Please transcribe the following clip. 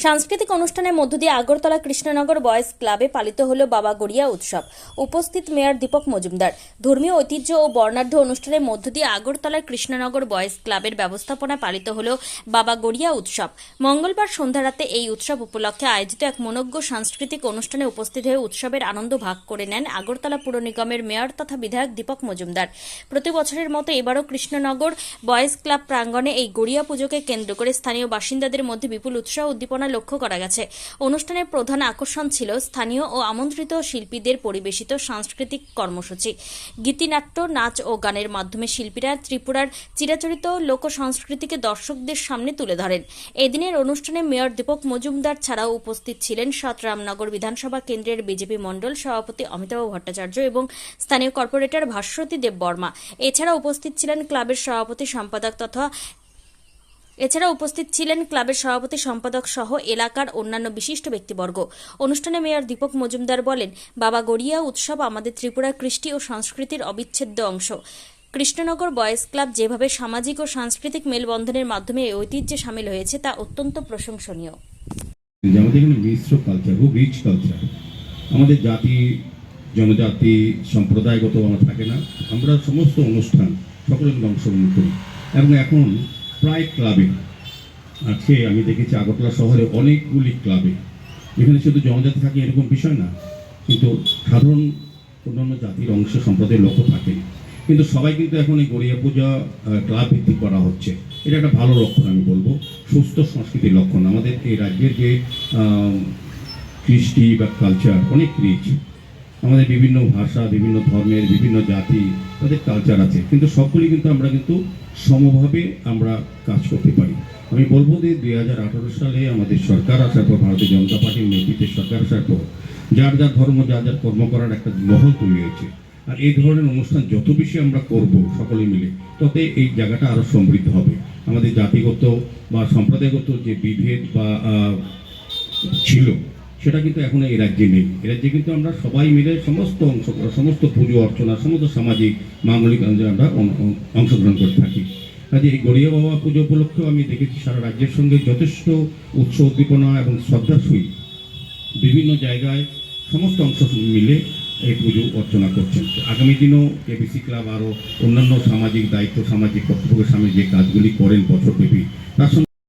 সাংস্কৃতিক অনুষ্ঠানের মধ্য দিয়ে আগরতলা কৃষ্ণনগর বয়েজ ক্লাবে পালিত হলো বাবা গড়িয়া উৎসব। উপস্থিত মেয়র দীপক মজুমদার। ধর্মীয় ঐতিহ্য ও বর্ণাঢ্য অনুষ্ঠানের মধ্য দিয়ে আগরতলার কৃষ্ণনগর বয়েজ ক্লাবের ব্যবস্থাপনায় পালিত হলো বাবা গড়িয়া উৎসব। মঙ্গলবার সন্ধ্যা রাতে এই উৎসব উপলক্ষে আয়োজিত এক মনোজ্ঞ সাংস্কৃতিক অনুষ্ঠানে উপস্থিত হয়ে উৎসবের আনন্দ ভাগ করে নেন আগরতলা পুর নিগমের মেয়র তথা বিধায়ক দীপক মজুমদার। প্রতি বছরের মতো এবারও কৃষ্ণনগর বয়েজ ক্লাব প্রাঙ্গণে এই গড়িয়া পুজোকে কেন্দ্র করে স্থানীয় বাসিন্দাদের মধ্যে বিপুল উৎসাহ উদ্দীপনা লক্ষ্য করা গেছে। অনুষ্ঠানের প্রধান আকর্ষণ ছিল স্থানীয় ও আমন্ত্রিত শিল্পীদের পরিবেশিত সাংস্কৃতিক কর্মসূচি। গীতিনাট্য, নাচ ও গানের মাধ্যমে শিল্পীরা ত্রিপুরার চিরাচরিত লোক সংস্কৃতিকে দর্শকদের সামনে তুলে ধরেন। এদিনের অনুষ্ঠানে মেয়র দীপক মজুমদার ছাড়াও উপস্থিত ছিলেন সতরামনগর বিধানসভা কেন্দ্রের বিজেপি মণ্ডল সভাপতি অমিতাভ ভট্টাচার্য এবং স্থানীয় কর্পোরেটর ভাস্বতী দেব বর্মা। এছাড়া উপস্থিত ছিলেন ক্লাবের সভাপতি সম্পাদক সহ এলাকার অন্যান্য বিশিষ্ট ব্যক্তিবর্গ। অনুষ্ঠানে মেয়র দীপক মজুমদার বলেন, বাবা গড়িয়া উৎসব আমাদের ত্রিপুরার কৃষ্টি ও সংস্কৃতির অবিচ্ছেদ্য অংশ। কৃষ্ণনগর বয়েজ ক্লাব যেভাবে সামাজিক ও সাংস্কৃতিক মেলবন্ধনের মাধ্যমে এই ঐতিহ্যে সামিল হয়েছে তা অত্যন্ত প্রশংসনীয়। আমাদের এখানে মিশ্র কালচার, খুব রিচ কালচার। আমাদের জাতি জনজাতি সম্প্রদায়গত আমরা থাকে না, আমরা সমস্ত অনুষ্ঠান সকলের অংশগ্রহণ করি এবং এখন প্রায় ক্লাবে, আজকে আমি দেখেছি আগরতলা শহরে অনেকগুলি ক্লাবে, এখানে শুধু জনজাতি থাকে এরকম বিষয় না, কিন্তু সাধারণ অন্যান্য জাতির অংশ সম্প্রদায়ের লোকও থাকে, কিন্তু সবাই কিন্তু এখন এই গড়িয়া পূজা ক্লাব ভিত্তিক করা হচ্ছে। এটা একটা ভালো লক্ষণ, আমি বলবো সুস্থ সংস্কৃতির লক্ষণ। আমাদের এই রাজ্যের যে কৃষ্টি বা কালচার অনেক রিচ, আমাদের বিভিন্ন ভাষা, বিভিন্ন ধর্মের, বিভিন্ন জাতি, তাদের কালচার আছে, কিন্তু সবগুলি কিন্তু আমরা সমভাবে আমরা কাজ করতে পারি। আমি বলবো যে 2018 সালে আমাদের সরকার আসার পর, ভারতীয় জনতা পার্টির নেতৃত্বে সরকার আসার পর যার যার ধর্ম, যার যার কর্ম করার একটা মহল তৈরি হয়েছে। আর এই ধরনের অনুষ্ঠান যত বেশি আমরা করব সকলে মিলে, ততে এই জায়গাটা আরও সমৃদ্ধ হবে। আমাদের জাতিগত বা সম্প্রদায়গত যে বিভেদ বা ছিল, সেটা কিন্তু এখন এই রাজ্যে নেই। এই রাজ্যে কিন্তু আমরা সবাই মিলে সমস্ত সমস্ত পুজো অর্চনা, সমস্ত সামাজিক মাঙ্গলিক আমরা অংশগ্রহণ করে থাকি। কাজে এই গড়িয়া বাবা পুজো উপলক্ষেও আমি দেখেছি সারা রাজ্যের সঙ্গে যথেষ্ট উৎসব উদ্দীপনা এবং শ্রদ্ধার সহিত বিভিন্ন জায়গায় সমস্ত অংশ মিলে এই পুজো অর্চনা করছেন। আগামী দিনেও কেবিসি ক্লাব আরও অন্যান্য সামাজিক দায়িত্ব, সামাজিক কর্তব্যের সামনে যে কাজগুলি করেন বছরব্যাপী, তার সঙ্গে